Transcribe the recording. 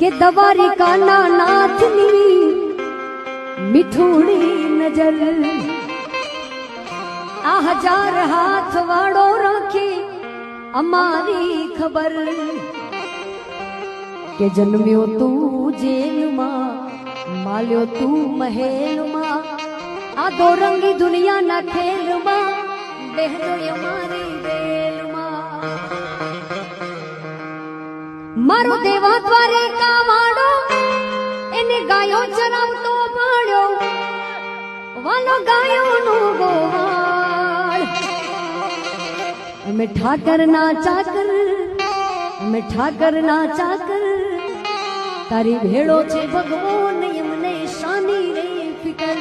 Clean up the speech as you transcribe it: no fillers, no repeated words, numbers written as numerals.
કે દવારી કાના નાથની મીઠુડી નજર આ હજાર હાથ વાળો રાખે અમારી ખબર કે જન્મ્યો તું જેલમાં માલ્યો તું મહેલમાં આ દોરંગી દુનિયાના ખેલમાં બહેનો અમારી બેલમાં મારો દેવા દ્વારિકા વાળો એને ગાયો ચરાવતો પાડ્યો વાલો ગાયો નો ગોવાળ અમે ઠાકર ના ચાકર અમે ઠાકર ના ચાકર તારી ભેળો છે ભગવાન એમને શાની રે ફિકર